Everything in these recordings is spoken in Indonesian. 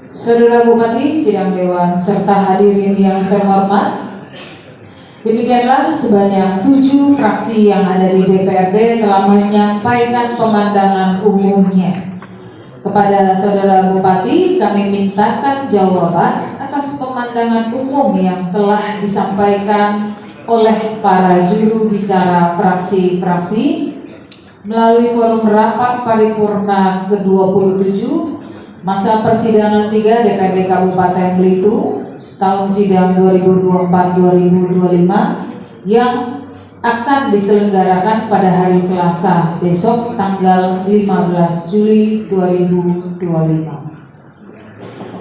Saudara Bupati, Sidang Dewan, serta hadirin yang terhormat, demikianlah sebanyak 7 fraksi yang ada di DPRD telah menyampaikan pemandangan umumnya. Kepada Saudara Bupati, kami mintakan jawaban atas pemandangan umum yang telah disampaikan oleh para juru bicara fraksi-fraksi melalui forum rapat paripurna ke-27 masa persidangan 3 DPRD Kabupaten Belitung tahun sidang 2024-2025 yang akan diselenggarakan pada hari Selasa besok tanggal 15 Juli 2025.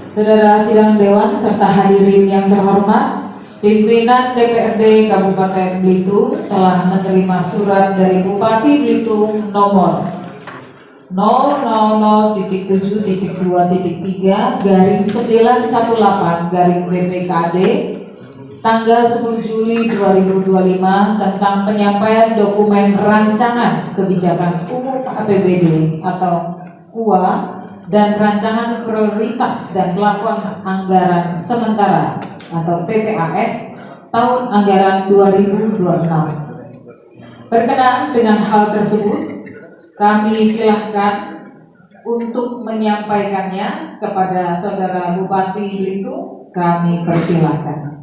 Saudara Sidang Dewan serta hadirin yang terhormat, pimpinan DPRD Kabupaten Belitung telah menerima surat dari Bupati Belitung nomor 000.2.3/BPKD tanggal 10 Juli 2025 tentang penyampaian dokumen rancangan kebijakan umum APBD atau KUA dan rancangan prioritas dan plafon anggaran sementara atau PPAS tahun anggaran 2026. Berkenaan dengan hal tersebut, kami silahkan untuk menyampaikannya kepada Saudara Bupati Belitung. Kami persilahkan.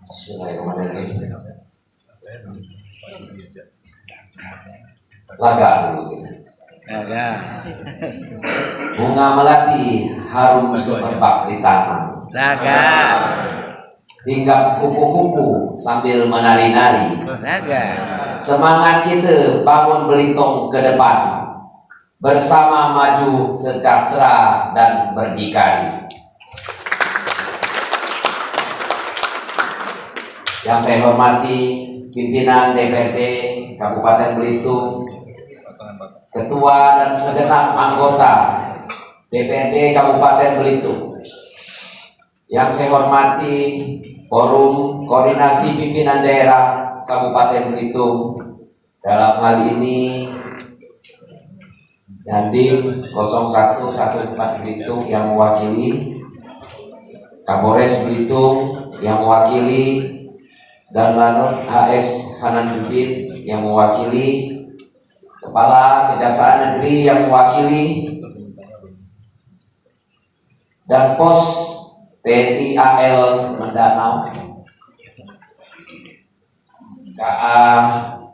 Bismillahirrahmanirrahim. Laga dulu. Laga. Bunga melati harum semerbak di tangan. Laga. Hinggap kupu-kupu sambil menari-nari. Laga. Semangat kita bangun Belitung ke depan, bersama maju sejahtera dan berdikari. Yang saya hormati pimpinan DPRD Kabupaten Belitung, Ketua dan segenap anggota DPRD Kabupaten Belitung. Yang saya hormati Forum Koordinasi Pimpinan Daerah Kabupaten Belitung, dalam hal ini Dandim 0114 Belitung yang mewakili, Kapolres Belitung yang mewakili, dan Lanut HS Hananuddin yang mewakili, Kepala Kejaksaan Negeri yang mewakili, dan Pos TNI AL Mendanau, KA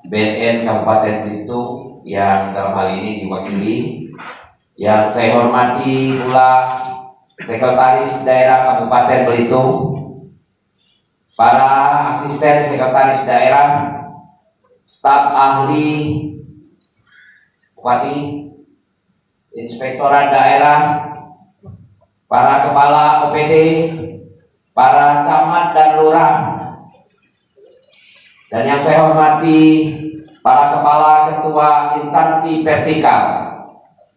BNN Kabupaten Belitung yang dalam hal ini diwakili. Yang saya hormati pula Sekretaris Daerah Kabupaten Belitung, para asisten sekretaris daerah, staf ahli Bupati, Inspektorat Daerah, para kepala OPD, para camat dan lurah, dan yang saya hormati para kepala ketua instansi vertikal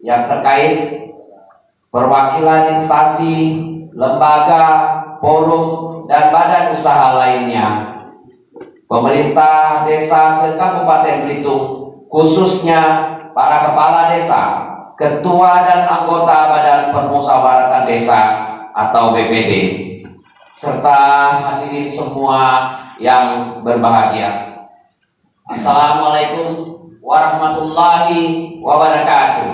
yang terkait, perwakilan instansi, lembaga, forum, dan badan usaha lainnya, pemerintah desa se-Kabupaten Belitung, khususnya para kepala desa, ketua dan anggota Badan Permusyawaratan Desa atau BPD, serta hadirin semua yang berbahagia. Assalamualaikum warahmatullahi wabarakatuh.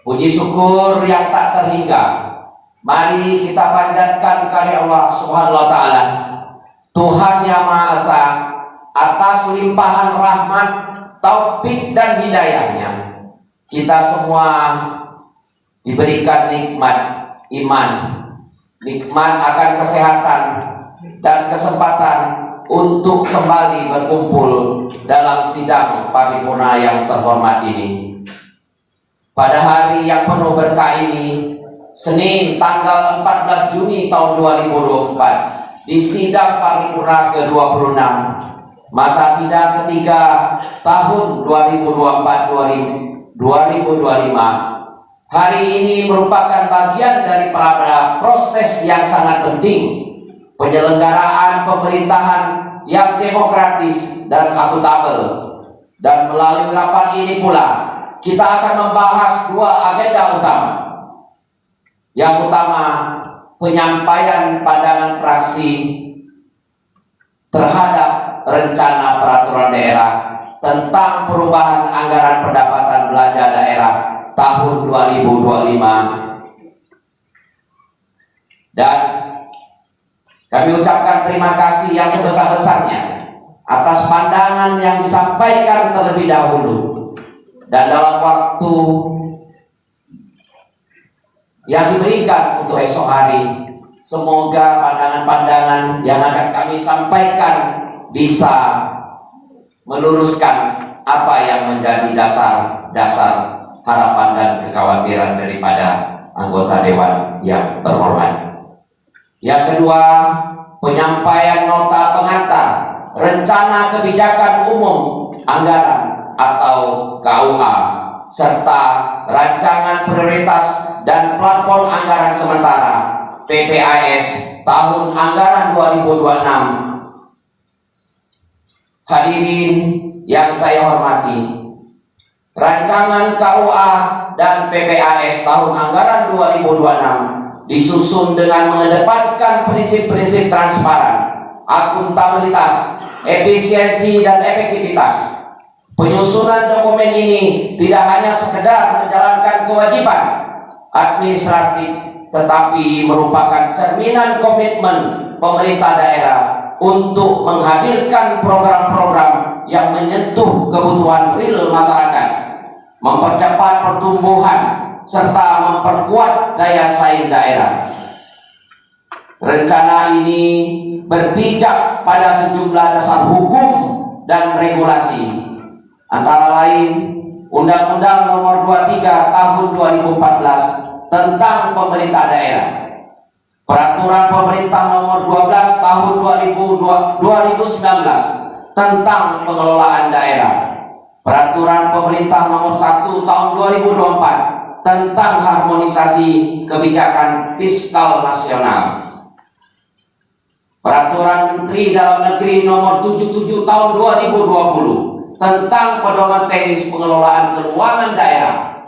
Puji syukur yang tak terhingga mari kita panjatkan karya Allah Subhanahu wa Ta'ala, Tuhan yang Maha Esa, atas limpahan rahmat, taufik dan hidayahnya. Kita semua diberikan nikmat iman, nikmat akan kesehatan dan kesempatan untuk kembali berkumpul dalam sidang paripurna yang terhormat ini. Pada hari yang penuh berkah ini, Senin tanggal 14 Juni tahun 2024, di sidang paripurna ke-26, masa sidang ketiga tahun 2024-2025 hari ini merupakan bagian daripada proses yang sangat penting penyelenggaraan pemerintahan yang demokratis dan akuntabel. Dan melalui rapat ini pula kita akan membahas dua agenda utama. Yang utama, penyampaian pandangan fraksi terhadap rencana peraturan daerah tentang perubahan anggaran pendapatan belanja daerah tahun 2025. Dan kami ucapkan terima kasih yang sebesar-besarnya atas pandangan yang disampaikan terlebih dahulu. Dan dalam waktu yang diberikan untuk esok hari, semoga pandangan-pandangan yang akan kami sampaikan bisa meluruskan apa yang menjadi dasar-dasar harapan dan kekhawatiran daripada anggota dewan yang terhormat. Yang kedua, penyampaian nota pengantar rencana kebijakan umum anggaran atau KUA serta rancangan prioritas dan plafon anggaran sementara PPAS tahun anggaran 2026. Hadirin yang saya hormati, rancangan KUA dan PPAS tahun anggaran 2026 disusun dengan mengedepankan prinsip-prinsip transparan, akuntabilitas, efisiensi, dan efektivitas. Penyusunan dokumen ini tidak hanya sekedar menjalankan kewajiban administratif, tetapi merupakan cerminan komitmen pemerintah daerah untuk menghadirkan program-program yang menyentuh kebutuhan real masyarakat, mempercepat pertumbuhan, serta memperkuat daya saing daerah. Rencana ini berpijak pada sejumlah dasar hukum dan regulasi, antara lain Undang-Undang Nomor 23 Tahun 2014 tentang Pemerintah Daerah, Peraturan Pemerintah Nomor 12 Tahun 2019 tentang Pengelolaan Daerah, Peraturan Pemerintah Nomor 1 Tahun 2024 tentang Harmonisasi Kebijakan Fiskal Nasional, Peraturan Menteri Dalam Negeri Nomor 77 Tahun 2020 tentang Pedoman Teknis Pengelolaan Keuangan Daerah,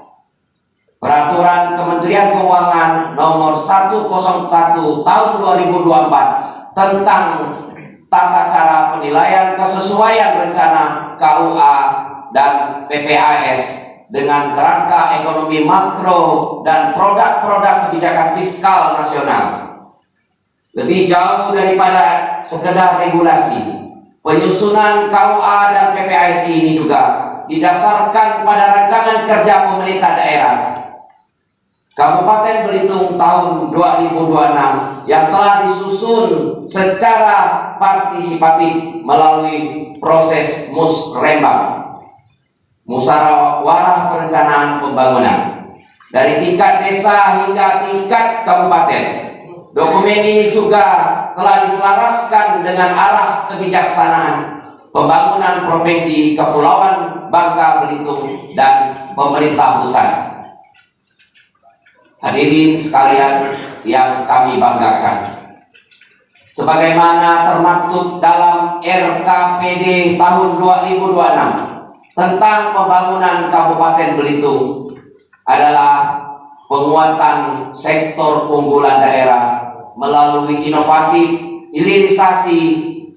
Peraturan Kementerian Keuangan Nomor 101 Tahun 2024 tentang tata cara penilaian kesesuaian rencana KUA dan PPAS dengan kerangka ekonomi makro dan produk-produk kebijakan fiskal nasional. Lebih jauh daripada sekedar regulasi, penyusunan KUA dan PPAS ini juga didasarkan pada rancangan kerja pemerintah daerah Kabupaten Belitung tahun 2026 yang telah disusun secara partisipatif melalui proses musrembang, musyawarah perencanaan pembangunan, dari tingkat desa hingga tingkat kabupaten. Dokumen ini juga telah diselaraskan dengan arah kebijaksanaan pembangunan Provinsi Kepulauan Bangka Belitung dan pemerintah pusat. Hadirin sekalian yang kami banggakan, sebagaimana termaktub dalam RKPD tahun 2026 tentang pembangunan Kabupaten Belitung adalah penguatan sektor unggulan daerah melalui inovatif, hilirisasi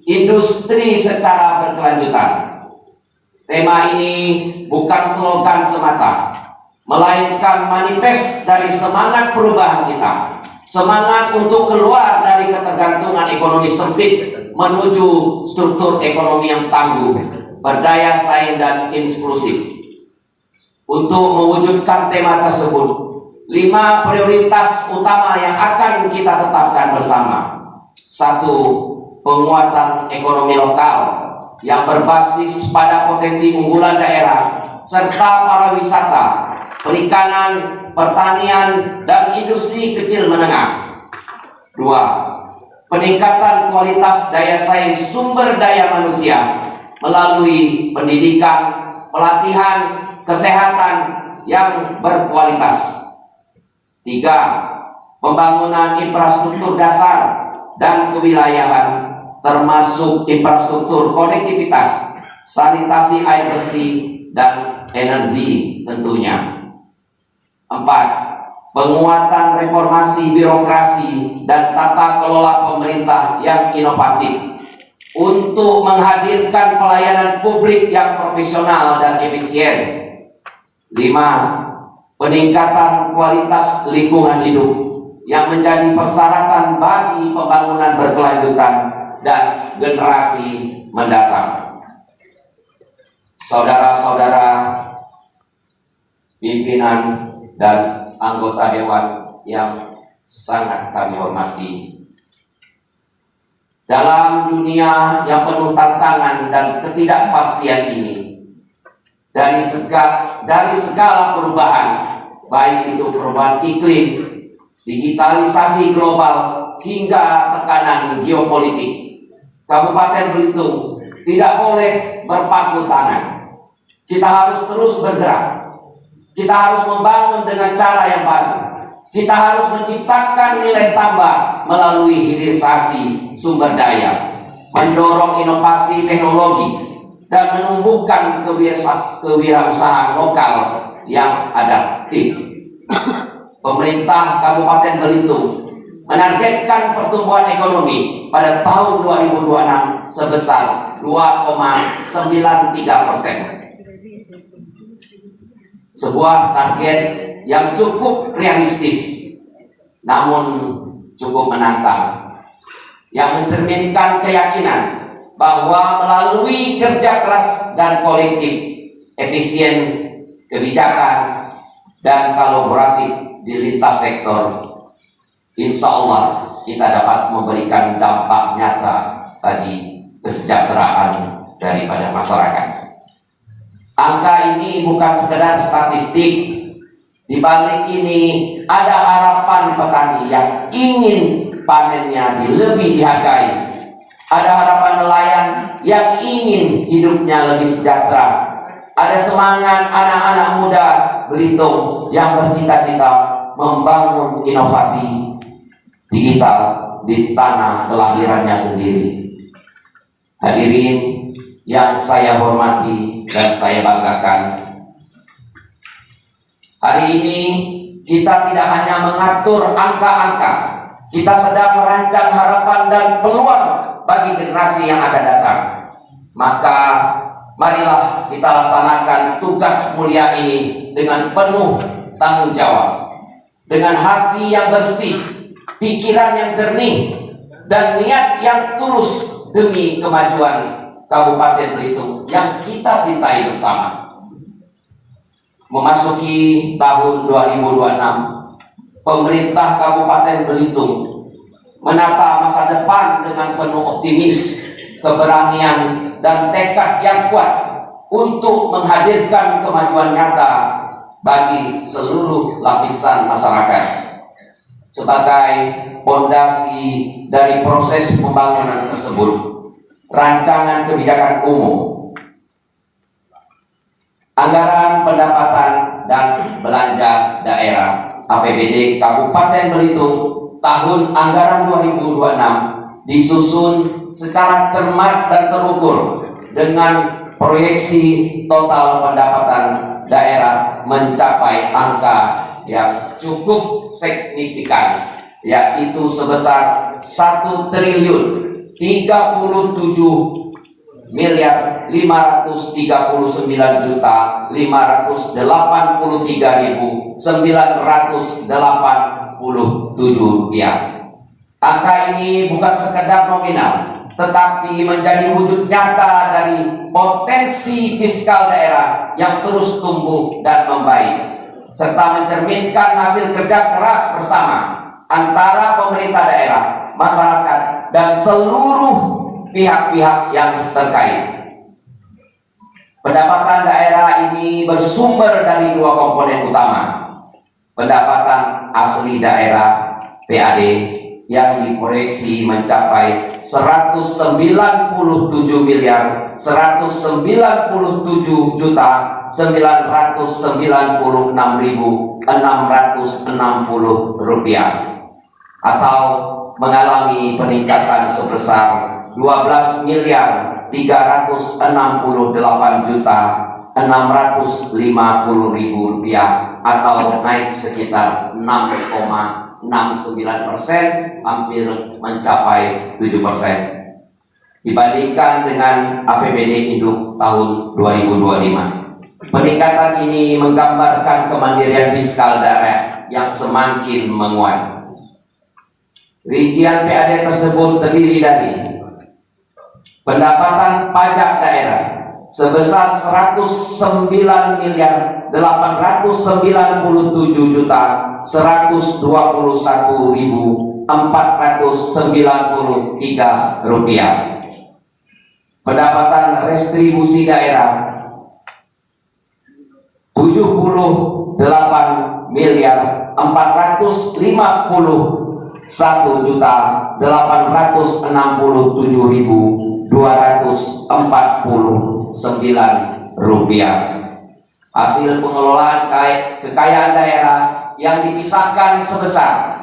industri secara berkelanjutan. Tema ini bukan slogan semata, melainkan manifest dari semangat perubahan kita, semangat untuk keluar dari ketergantungan ekonomi sempit menuju struktur ekonomi yang tangguh, berdaya saing dan inklusif. Untuk mewujudkan tema tersebut, 5 prioritas utama yang akan kita tetapkan bersama. 1. Penguatan ekonomi lokal yang berbasis pada potensi unggulan daerah serta pariwisata, perikanan, pertanian, dan industri kecil menengah. 2. Peningkatan kualitas daya saing sumber daya manusia melalui pendidikan, pelatihan, kesehatan yang berkualitas. 3. Pembangunan infrastruktur dasar dan kewilayahan termasuk infrastruktur konektivitas, sanitasi air bersih, dan energi tentunya. 4. Penguatan reformasi birokrasi dan tata kelola pemerintah yang inovatif untuk menghadirkan pelayanan publik yang profesional dan efisien. 5. Peningkatan kualitas lingkungan hidup yang menjadi persyaratan bagi pembangunan berkelanjutan dan generasi mendatang. Saudara-saudara pimpinan dan anggota dewan yang sangat kami hormati, dalam dunia yang penuh tantangan dan ketidakpastian ini, dari segala perubahan, baik itu perubahan iklim, digitalisasi global, hingga tekanan geopolitik, Kabupaten Belitung tidak boleh berpangku tangan. Kita harus terus bergerak. Kita harus membangun dengan cara yang baru. Kita harus menciptakan nilai tambah melalui hilirisasi sumber daya, mendorong inovasi teknologi, dan menumbuhkan kewirausahaan lokal yang adaptif. Pemerintah Kabupaten Belitung menargetkan pertumbuhan ekonomi pada tahun 2026 sebesar 2,93%. Sebuah target yang cukup realistis, namun cukup menantang, yang mencerminkan keyakinan bahwa melalui kerja keras dan kolektif, efisien, kebijakan, dan kolaboratif di lintas sektor, insya Allah kita dapat memberikan dampak nyata bagi kesejahteraan daripada masyarakat. Angka ini bukan sekedar statistik. Di balik ini ada harapan petani yang ingin panennya lebih dihargai. Ada harapan nelayan yang ingin hidupnya lebih sejahtera. Ada semangat anak-anak muda Belitung yang bercita-cita membangun inovasi digital di tanah kelahirannya sendiri. Hadirin yang saya hormati dan saya banggakan, hari ini kita tidak hanya mengatur angka-angka, kita sedang merancang harapan dan peluang bagi generasi yang akan datang. Maka marilah kita laksanakan tugas mulia ini dengan penuh tanggung jawab, dengan hati yang bersih, pikiran yang jernih, dan niat yang tulus demi kemajuan Kabupaten Belitung yang kita cintai bersama. Memasuki tahun 2026, pemerintah Kabupaten Belitung menata masa depan dengan penuh optimis, keberanian, dan tekad yang kuat untuk menghadirkan kemajuan nyata bagi seluruh lapisan masyarakat. Sebagai fondasi dari proses pembangunan tersebut, rancangan kebijakan umum, anggaran pendapatan dan belanja daerah APBD Kabupaten Belitung tahun anggaran 2026 disusun secara cermat dan terukur dengan proyeksi total pendapatan daerah mencapai angka yang cukup signifikan, yaitu sebesar 1.539.583.987 rupiah. Angka ini bukan sekedar nominal, tetapi menjadi wujud nyata dari potensi fiskal daerah yang terus tumbuh dan membaik, serta mencerminkan hasil kerja keras bersama antara pemerintah daerah, masyarakat, dan seluruh pihak-pihak yang terkait. Pendapatan daerah ini bersumber dari dua komponen utama: pendapatan asli daerah (PAD) yang diproyeksi mencapai 197 miliar 197 juta 996.660 rupiah, atau mengalami peningkatan sebesar 12 miliar 368 juta 650.000 rupiah, atau naik sekitar 6,69%, hampir mencapai 7% dibandingkan dengan APBD induk tahun 2025. Peningkatan ini menggambarkan kemandirian fiskal daerah yang semakin menguat. Rincian PAD tersebut terdiri dari pendapatan pajak daerah sebesar 109 miliar 897 juta 121.493 rupiah. Pendapatan restribusi daerah 78 miliar 451 juta 867.249 rupiah. Hasil pengelolaan kekayaan daerah yang dipisahkan sebesar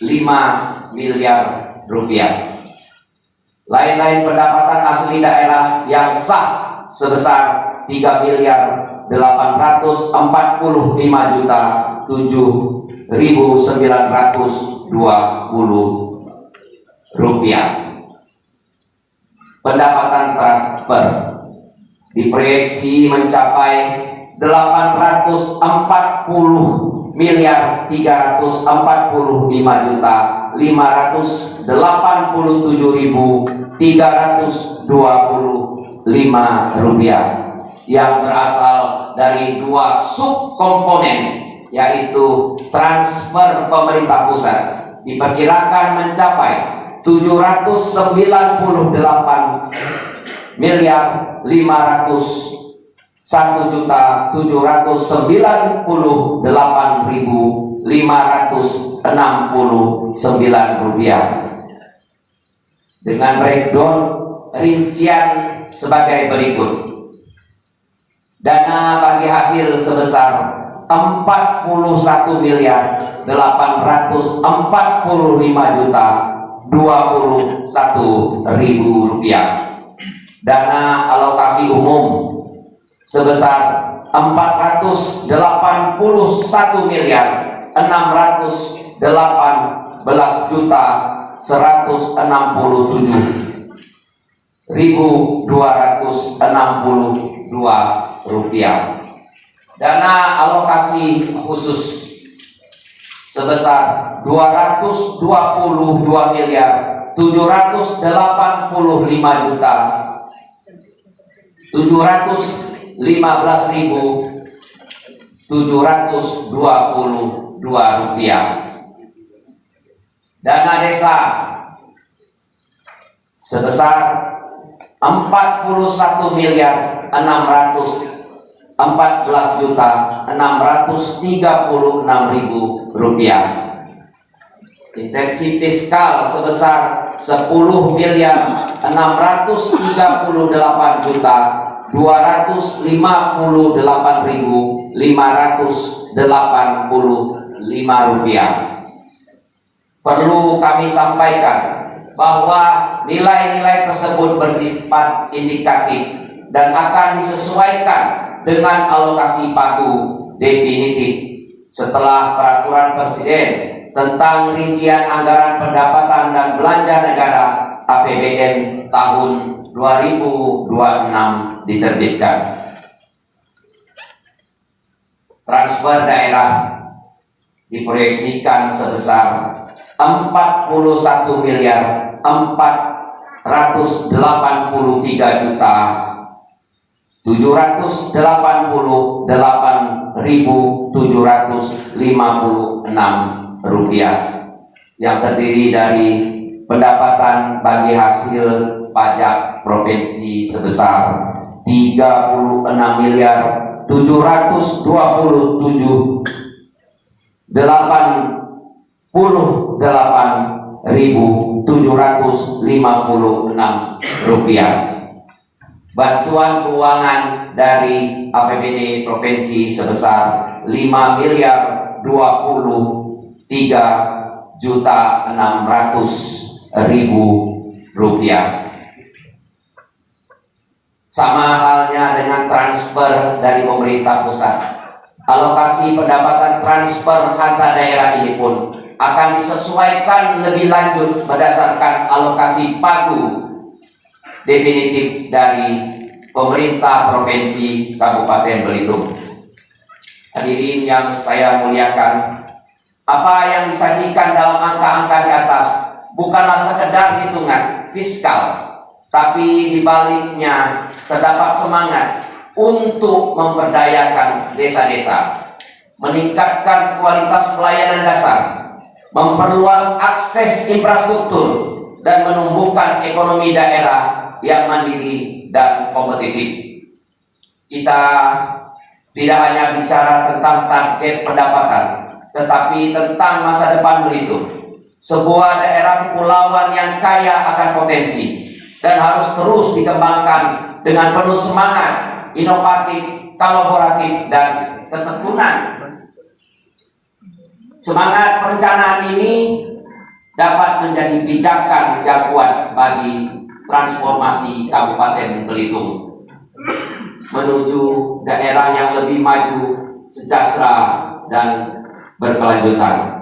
5 miliar rupiah. Lain-lain pendapatan asli daerah yang sah sebesar 3 miliar 845 juta 7.920 rupiah. Pendapatan transfer diproyeksi mencapai 840 miliar 345 juta 587.325 rupiah, yang berasal dari dua subkomponen, yaitu transfer pemerintah pusat diperkirakan mencapai 798 miliar 501.798.569 rupiah. Dengan breakdown rincian sebagai berikut: dana bagi hasil sebesar 41 miliar 845 juta 21.000 rupiah. Dana alokasi umum sebesar 481 miliar 618 juta 167.262 rupiah. Dana alokasi khusus sebesar 222 miliar 785 juta 715.722 rupiah. Dana desa sebesar 41 miliar 614 juta 636.000 rupiah. Intensi fiskal sebesar 10 miliar 638 juta 258.585 rupiah. Perlu kami sampaikan bahwa nilai-nilai tersebut bersifat indikatif dan akan disesuaikan dengan alokasi pagu definitif setelah peraturan Presiden tentang rincian anggaran pendapatan dan belanja negara APBN tahun 2026 diterbitkan. Transfer daerah diproyeksikan sebesar 41 miliar 483 juta 788.756 rupiah, yang terdiri dari pendapatan bagi hasil pajak provinsi sebesar 36 miliar 727.88 rupiah. Bantuan keuangan dari APBD Provinsi sebesar 5.023.600.000 rupiah. Sama halnya dengan transfer dari pemerintah pusat, alokasi pendapatan transfer antar daerah ini pun akan disesuaikan lebih lanjut berdasarkan alokasi pagu definitif dari pemerintah Provinsi Kabupaten Belitung. Hadirin yang saya muliakan, apa yang disajikan dalam angka-angka di atas bukanlah sekedar hitungan fiskal, tapi di baliknya terdapat semangat untuk memberdayakan desa-desa, meningkatkan kualitas pelayanan dasar, memperluas akses infrastruktur, dan menumbuhkan ekonomi daerah yang mandiri dan kompetitif. Kita tidak hanya bicara tentang target pendapatan, tetapi tentang masa depan Belitung, sebuah daerah kepulauan yang kaya akan potensi dan harus terus dikembangkan dengan penuh semangat, inovatif, kolaboratif, dan ketekunan. Semangat perencanaan ini dapat menjadi pijakan yang kuat bagi transformasi Kabupaten Belitung menuju daerah yang lebih maju, sejahtera, dan berkelanjutan.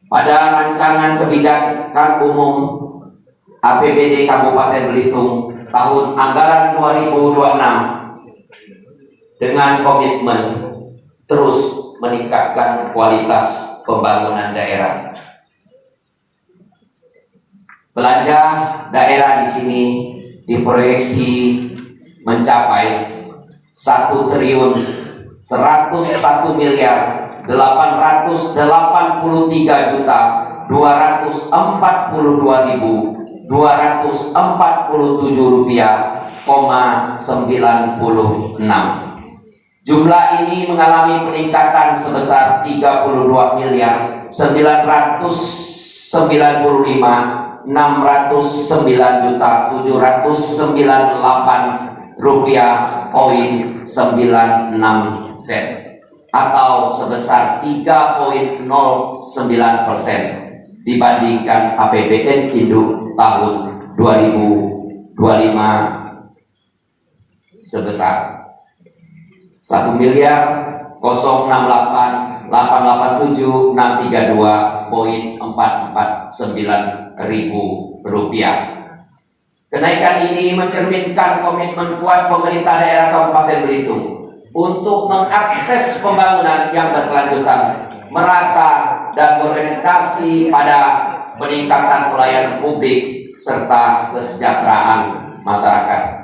Pada rancangan kebijakan umum APBD Kabupaten Belitung tahun anggaran 2026 dengan komitmen terus meningkatkan kualitas pembangunan daerah. Belanja daerah di sini diproyeksi mencapai 1.111.242.247 rupiah,96. Jumlah ini mengalami peningkatan sebesar 32.995.609.798 rupiah,96 sen, atau sebesar 3,09% dibandingkan APBN induk tahun 2025 sebesar 1.000.887.632.449 rupiah. Kenaikan ini mencerminkan komitmen kuat pemerintah daerah Kabupaten Belitung untuk mengakses pembangunan yang berkelanjutan, merata, dan berorientasi pada peningkatan pelayanan publik serta kesejahteraan masyarakat.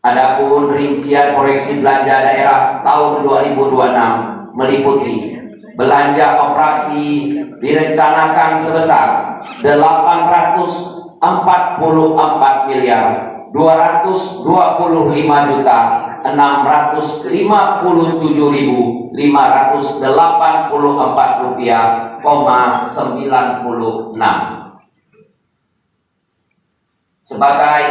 Adapun rincian proyeksi belanja daerah tahun 2026 meliputi belanja operasi direncanakan sebesar 844.257.584 rupiah,96. Sebagai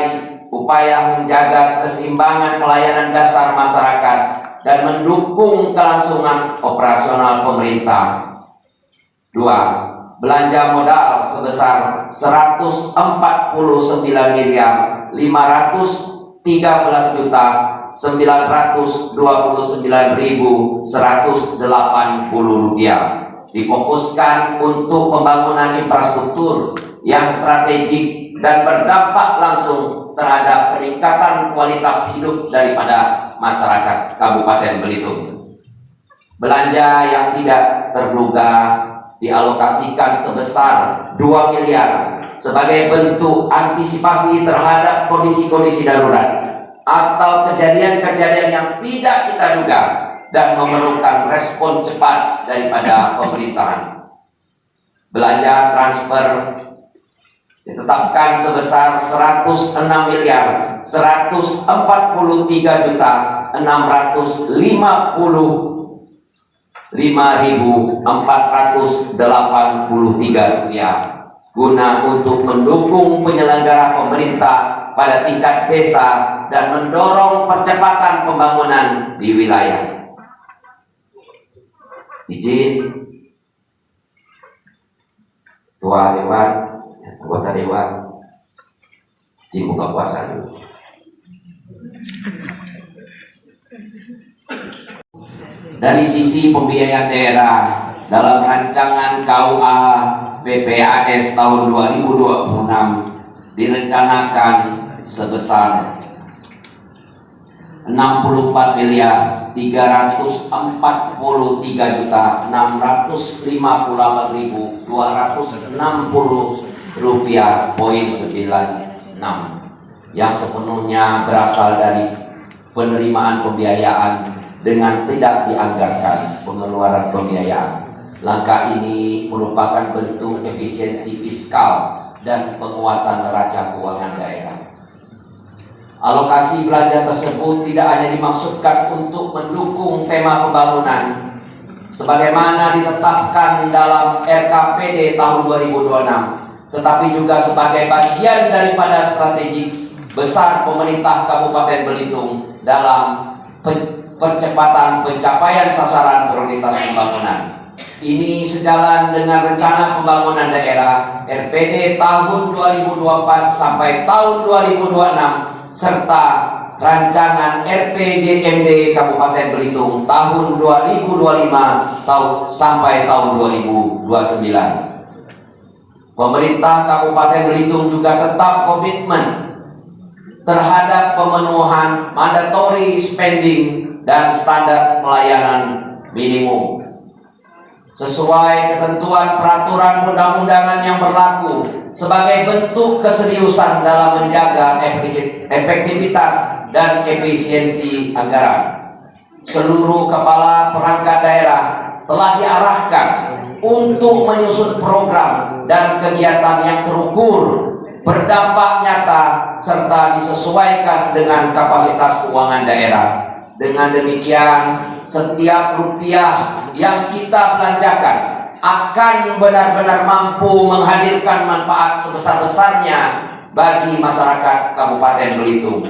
upaya menjaga keseimbangan pelayanan dasar masyarakat dan mendukung kelangsungan operasional pemerintah. 2. Belanja modal sebesar 149.513.929.180 rupiah difokuskan untuk pembangunan infrastruktur yang strategik dan berdampak langsung terhadap peningkatan kualitas hidup daripada masyarakat Kabupaten Belitung. Belanja yang tidak terduga dialokasikan sebesar 2 miliar sebagai bentuk antisipasi terhadap kondisi-kondisi darurat atau kejadian-kejadian yang tidak kita duga dan memerlukan respon cepat daripada pemerintahan. Belanja transfer ditetapkan sebesar 106.143.650.500 Rp5.483 guna untuk mendukung penyelenggara pemerintah pada tingkat desa dan mendorong percepatan pembangunan di wilayah. Izin Ketua Dewan, anggota Dewan, izin buka puasa dulu. Dari sisi pembiayaan daerah dalam rancangan KUA PPAS tahun 2026 direncanakan sebesar 64.358.260 yang sepenuhnya berasal dari penerimaan pembiayaan dengan tidak dianggarkan pengeluaran pembiayaan. Langkah ini merupakan bentuk efisiensi fiskal dan penguatan neraca keuangan daerah. Alokasi belanja tersebut tidak hanya dimaksudkan untuk mendukung tema pembangunan sebagaimana ditetapkan dalam RKPD tahun 2026, tetapi juga sebagai bagian daripada strategi besar pemerintah Kabupaten Belitung dalam percepatan pencapaian sasaran prioritas pembangunan. Ini sejalan dengan rencana pembangunan daerah RPD tahun 2024 sampai tahun 2026 serta rancangan RPJMD Kabupaten Belitung tahun 2025 sampai tahun 2029. Pemerintah Kabupaten Belitung juga tetap komitmen terhadap pemenuhan mandatory spending dan standar pelayanan minimum sesuai ketentuan peraturan undang-undangan yang berlaku sebagai bentuk keseriusan dalam menjaga efektivitas dan efisiensi anggaran. Seluruh kepala perangkat daerah telah diarahkan untuk menyusun program dan kegiatan yang terukur, berdampak nyata, serta disesuaikan dengan kapasitas keuangan daerah. Dengan demikian, setiap rupiah yang kita belanjakan akan benar-benar mampu menghadirkan manfaat sebesar-besarnya bagi masyarakat Kabupaten Belitung.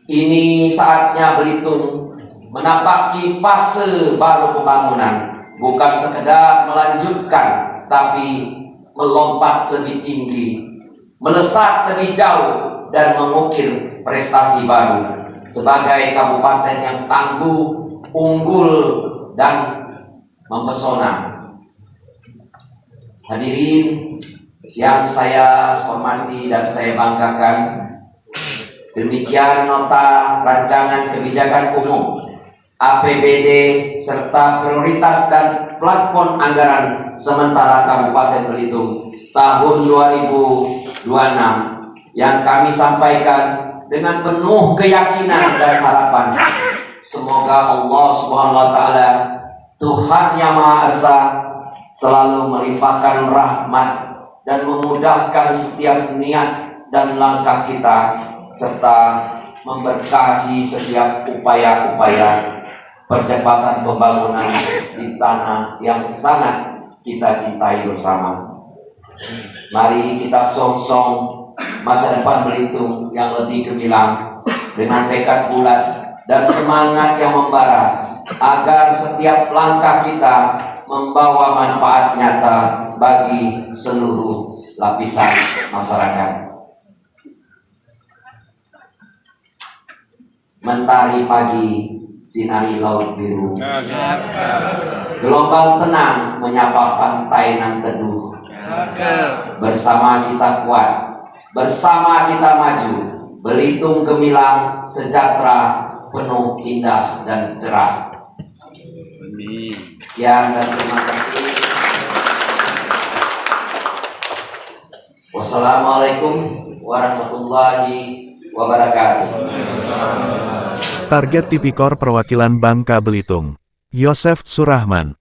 Ini saatnya Belitung menapaki fase baru pembangunan, bukan sekedar melanjutkan, tapi melompat lebih tinggi, melesat lebih jauh, dan mengukir prestasi baru sebagai kabupaten yang tangguh, unggul, dan mempesona. Hadirin yang saya hormati dan saya banggakan, demikian nota rancangan kebijakan umum, APBD, serta prioritas dan plafon anggaran sementara Kabupaten Belitung tahun 2026 yang kami sampaikan dengan penuh keyakinan dan harapan. Semoga Allah Subhanahu wa Ta'ala, Tuhan Yang Maha Esa, selalu melimpahkan rahmat dan memudahkan setiap niat dan langkah kita, serta memberkahi setiap upaya-upaya percepatan pembangunan di tanah yang sangat kita cintai bersama. Mari kita song-song masa depan Belitung yang lebih gemilang dengan tekad bulat dan semangat yang membara, agar setiap langkah kita membawa manfaat nyata bagi seluruh lapisan masyarakat. Mentari pagi, sinari laut biru, gelombang tenang menyapa pantai nan teduh. Bersama kita kuat, bersama kita maju. Belitung gemilang, sejahtera, penuh indah dan cerah. Sekian dan terima kasih. Wassalamualaikum warahmatullahi wabarakatuh. Target Tipikor Perwakilan Bangka Belitung, Yosef Surahman.